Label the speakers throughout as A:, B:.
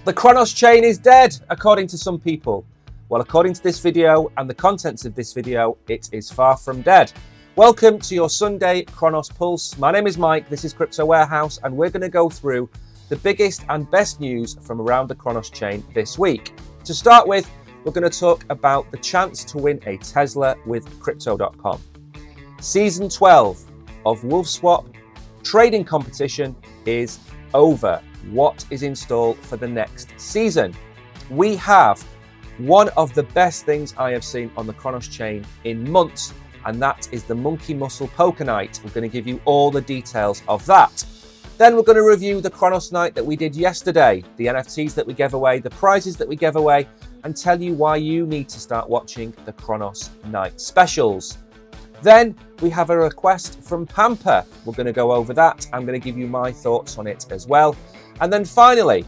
A: The Cronos chain is dead, according to some people. Well, according to this video and the contents of this video, it is far from dead. Welcome to your Sunday Cronos Pulse. My name is Mike, this is Crypto Warehouse, and we're going to go through the biggest and best news from around the Cronos chain this week. To start with, we're going to talk about the chance to win a Tesla with Crypto.com. Season 12 of Wolfswap trading competition is over. What is in store for the next season? We have one of the best things I have seen on the Cronos chain in months, and that is the Monkey Muscle Poker Night. I'm going to give you all the details of that. Then we're going to review the Cronos Night that we did yesterday, the NFTs that we gave away, the prizes that we gave away, and tell you why you need to start watching the Cronos Night specials. Then we have a request from Pamper. We're going to go over that. I'm going to give you my thoughts on it as well. And then finally,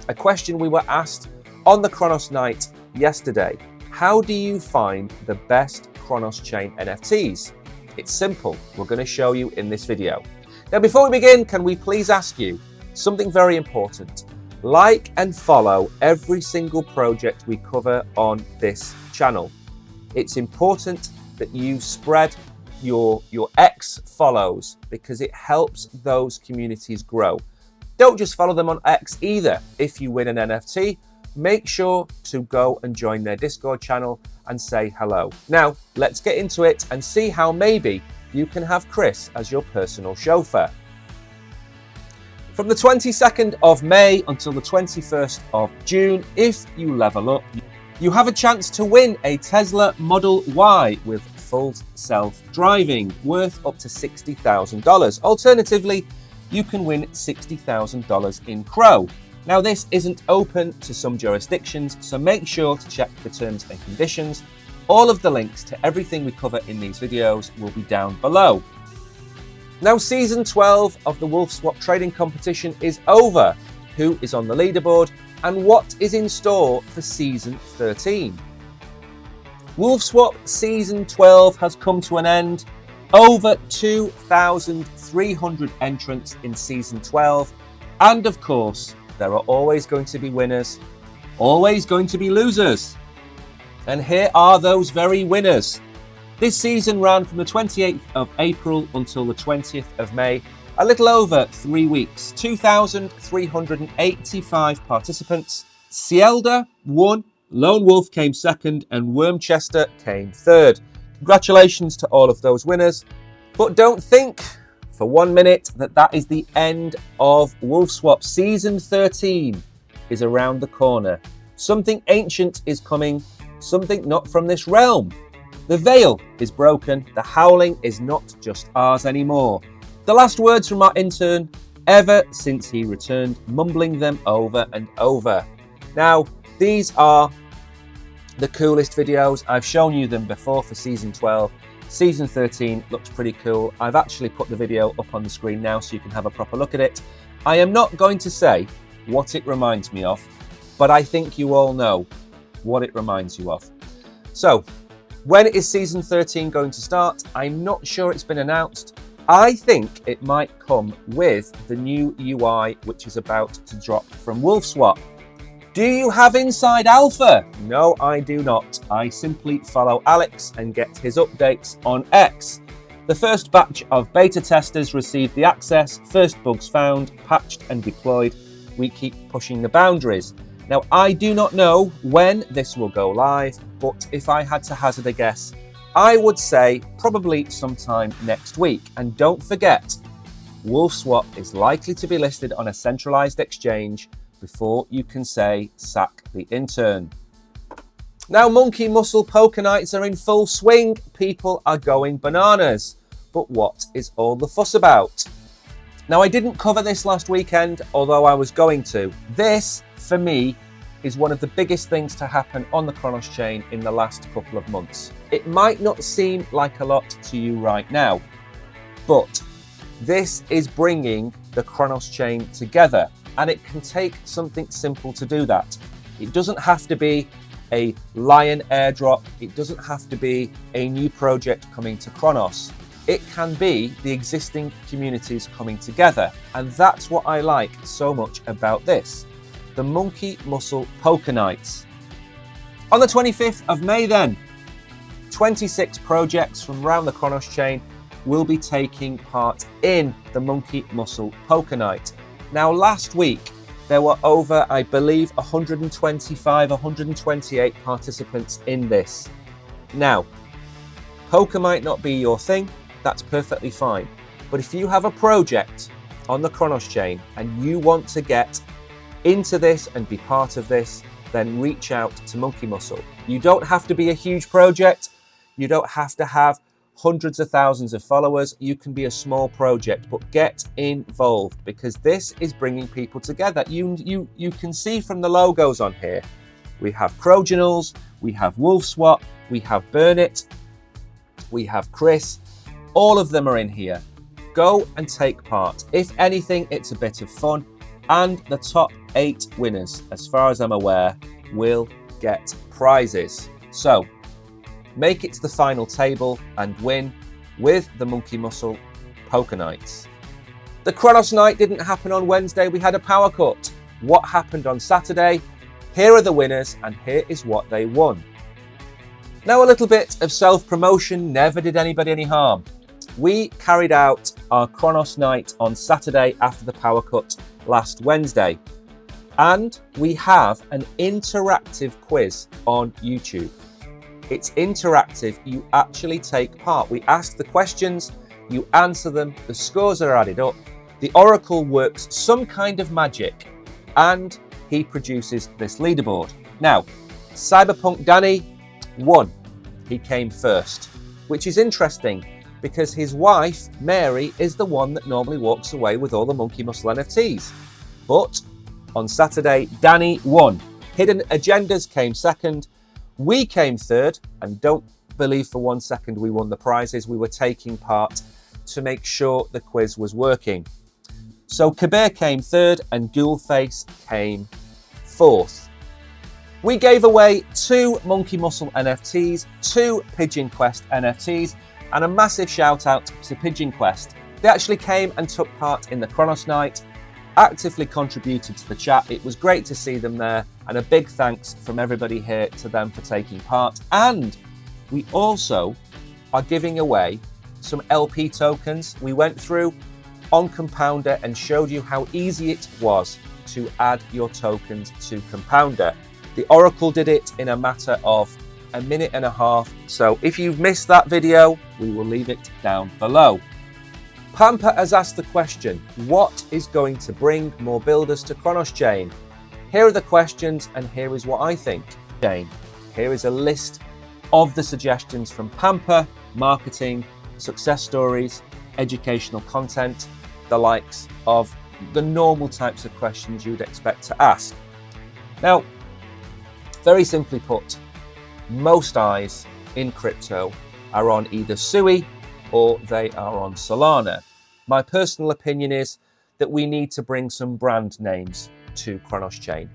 A: a question we were asked on the Cronos Night yesterday. How do you find the best Cronos chain NFTs? It's simple. We're going to show you in this video. Now, before we begin, can we please ask you something very important? Like and follow every single project we cover on this channel. It's important that you spread your X follows because it helps those communities grow. Don't just follow them on X either. If you win an NFT, make sure to go and join their Discord channel and say hello. Now, let's get into it and see how maybe you can have Chris as your personal chauffeur. From the 22nd of May until the 21st of June, if you level up, you have a chance to win a Tesla Model Y with full self-driving worth up to $60,000. Alternatively, you can win $60,000 in Crow. Now, this isn't open to some jurisdictions, so make sure to check the terms and conditions. All of the links to everything we cover in these videos will be down below. Now, season 12 of the Wolfswap trading competition is over. Who is on the leaderboard and what is in store for season 13? Wolfswap season 12 has come to an end. Over 2,300 entrants in season 12. And of course, there are always going to be winners, always going to be losers. And here are those very winners. This season ran from the 28th of April until the 20th of May, a little over 3 weeks. 2,385 participants. Cielda won, Lone Wolf came second, and Wormchester came third. Congratulations to all of those winners. But don't think for 1 minute that that is the end of Wolfswap. Season 13 is around the corner. Something ancient is coming, something not from this realm. The veil is broken. The howling is not just ours anymore. The last words from our intern ever since he returned, mumbling them over and over. Now, these are the coolest videos. I've shown you them before for season 12. Season 13 looks pretty cool. I've actually put the video up on the screen now so you can have a proper look at it. I am not going to say what it reminds me of, but I think you all know what it reminds you of. So, when is season 13 going to start? I'm not sure it's been announced. I think it might come with the new UI, which is about to drop from Wolfswap. Do you have Inside Alpha? No, I do not. I simply follow Alex and get his updates on X. The first batch of beta testers received the access, first bugs found, patched and deployed. We keep pushing the boundaries. Now, I do not know when this will go live, but if I had to hazard a guess, I would say probably sometime next week. And don't forget, Wolfswap is likely to be listed on a centralized exchange before you can say sack the intern. Now, Monkey Muscle Poker Nights are in full swing. People are going bananas. But what is all the fuss about? Now, I didn't cover this last weekend, although I was going to. This, for me, is one of the biggest things to happen on the Cronos chain in the last couple of months. It might not seem like a lot to you right now, but this is bringing the Cronos chain together. And it can take something simple to do that. It doesn't have to be a Lion airdrop. It doesn't have to be a new project coming to Cronos. It can be the existing communities coming together. And that's what I like so much about this. the Monkey Muscle Poker Nights. On the 25th of May then, 26 projects from around the Cronos chain will be taking part in the Monkey Muscle Poker Night. Now, last week, there were over, I believe, 125, 128 participants in this. Now, poker might not be your thing, that's perfectly fine. But if you have a project on the Cronos chain and you want to get into this and be part of this, then reach out to Monkey Muscle. You don't have to be a huge project. You don't have to have hundreds of thousands of followers. You can be a small project, but get involved because this is bringing people together. You can see from the logos on here, we have Croginals, we have Wolfswap, we have Burnit, we have Chris. All of them are in here. Go and take part. If anything, it's a bit of fun. And the top 8 winners, as far as I'm aware, will get prizes. So make it to the final table and win with the Monkey Muscle Poker Nights. The Cronos Night didn't happen on Wednesday. We had a power cut. What happened on Saturday? Here are the winners and here is what they won. Now, a little bit of self-promotion never did anybody any harm. We carried out our Cronos Night on Saturday after the power cut last Wednesday. And we have an interactive quiz on YouTube. It's interactive, you actually take part. We ask the questions, you answer them, the scores are added up. The Oracle works some kind of magic and he produces this leaderboard. Now, Cyberpunk Danny won. He came first, which is interesting because his wife, Mary, is the one that normally walks away with all the Monkey Muscle NFTs. But on Saturday, Danny won. Hidden Agendas came second. We came third, and don't believe for 1 second we won the prizes. We were taking part to make sure the quiz was working. So Kabir came third and Ghoulface came fourth. We gave away 2 Monkey Muscle NFTs, 2 Pigeon Quest NFTs, and a massive shout out to Pigeon Quest. They actually came and took part in the Cronos Night, actively contributed to the chat. It was great to see them there, and a big thanks from everybody here to them for taking part. And we also are giving away some LP tokens. We went through on Compounder and showed you how easy it was to add your tokens to Compounder. The Oracle did it in a matter of a minute and a half. So if you've missed that video, we will leave it down below. Pamper has asked the question, what is going to bring more builders to Cronos Chain? Here are the questions and here is what I think. Here is a list of the suggestions from Pamper, marketing, success stories, educational content, the likes of the normal types of questions you'd expect to ask. Now, very simply put, most eyes in crypto are on either Sui or they are on Solana. My personal opinion is that we need to bring some brand names to Cronos Chain.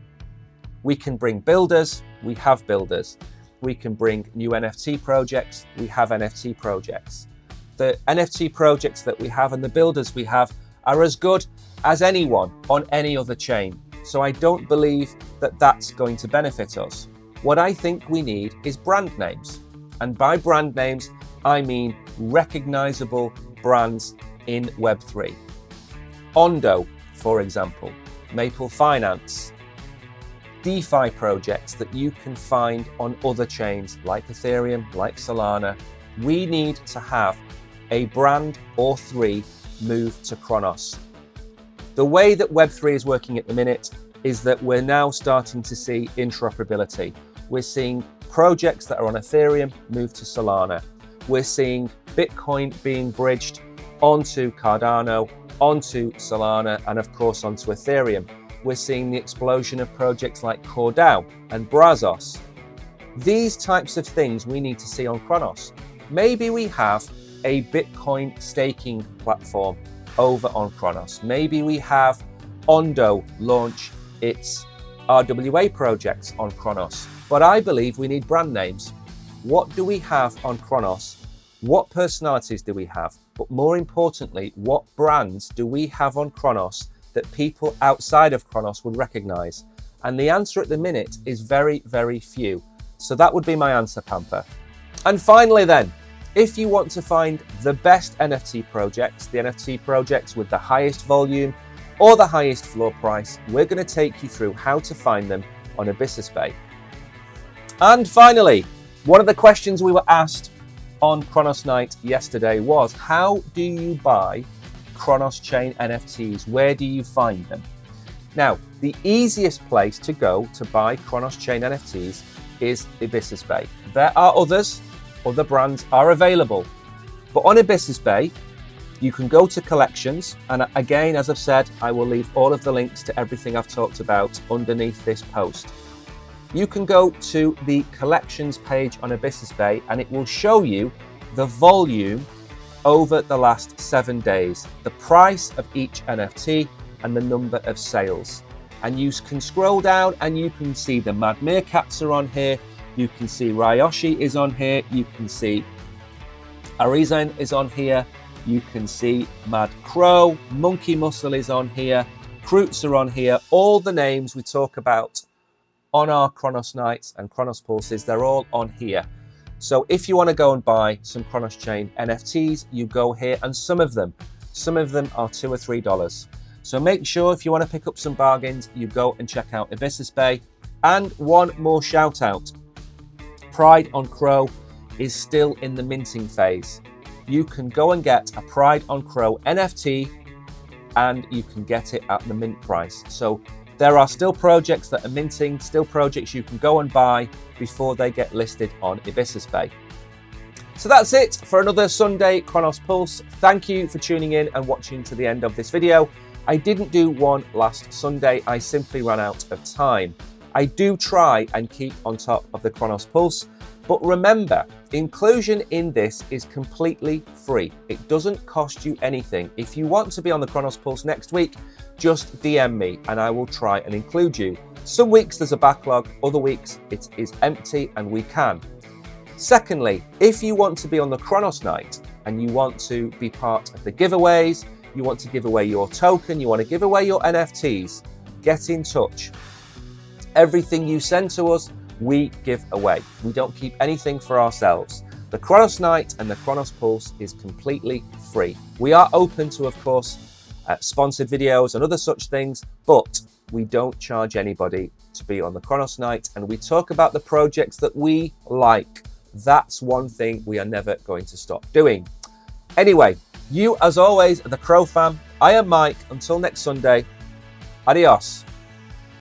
A: We can bring builders, we have builders. We can bring new NFT projects, we have NFT projects. The NFT projects that we have and the builders we have are as good as anyone on any other chain. So I don't believe that that's going to benefit us. What I think we need is brand names. And by brand names, I mean recognizable brands in Web3. Ondo, for example, Maple Finance, DeFi projects that you can find on other chains like Ethereum, like Solana. We need to have a brand or 3 move to Cronos. The way that Web3 is working at the minute is that we're now starting to see interoperability. We're seeing projects that are on Ethereum move to Solana. We're seeing Bitcoin being bridged onto Cardano, onto Solana, and of course onto Ethereum. We're seeing the explosion of projects like CoreDAO and Brazos. These types of things we need to see on Cronos. Maybe we have a Bitcoin staking platform over on Cronos. Maybe we have Ondo launch its RWA projects on Cronos. But I believe we need brand names. What do we have on Cronos? What personalities do we have? But more importantly, what brands do we have on Cronos that people outside of Cronos would recognize? And the answer at the minute is very, very few. So that would be my answer, Pamper. And finally then, if you want to find the best NFT projects, the NFT projects with the highest volume or the highest floor price, we're going to take you through how to find them on Ibisusbay. And finally, one of the questions we were asked on Cronos Night yesterday was, how do you buy Cronos Chain NFTs? Where do you find them? Now, the easiest place to go to buy Cronos Chain NFTs is Ibisusbay. There are others, other brands are available. But on Ibisusbay, you can go to collections. And again, as I've said, I will leave all of the links to everything I've talked about underneath this post. You can go to the collections page on Ibisusbay and it will show you the volume over the last 7 days, the price of each NFT and the number of sales. And you can scroll down and you can see the Mad Meerkats are on here. You can see Ryoshi is on here. You can see Arizen is on here. You can see Mad Crow, Monkey Muscle is on here. Kroots are on here. All the names we talk about on our Cronos Nights and Cronos Pulses, they're all on here. So if you want to go and buy some Cronos Chain NFTs, you go here, and some of them are $2 or $3. So make sure if you want to pick up some bargains, you go and check out Ibisusbay. And one more shout out. Pride on Crow is still in the minting phase. You can go and get a Pride on Crow NFT and you can get it at the mint price. So there are still projects that are minting, still projects you can go and buy before they get listed on Ibisusbay. So that's it for another Sunday Cronos Pulse. Thank you for tuning in and watching to the end of this video. I didn't do one last Sunday, I simply ran out of time. I do try and keep on top of the Cronos Pulse, but remember, inclusion in this is completely free. It doesn't cost you anything. If you want to be on the Cronos Pulse next week, just DM me and I will try and include you. Some weeks there's a backlog, other weeks it is empty and we can. Secondly, if you want to be on the Cronos Night and you want to be part of the giveaways, you want to give away your token, you want to give away your NFTs, get in touch. Everything you send to us, we give away. We don't keep anything for ourselves. The Cronos Night and the Cronos Pulse is completely free. We are open to, of course, sponsored videos and other such things, but we don't charge anybody to be on the Cronos Night, and we talk about the projects that we like. That's one thing we are never going to stop doing. Anyway, you as always are the Crow fam. I am Mike. Until next Sunday, adios.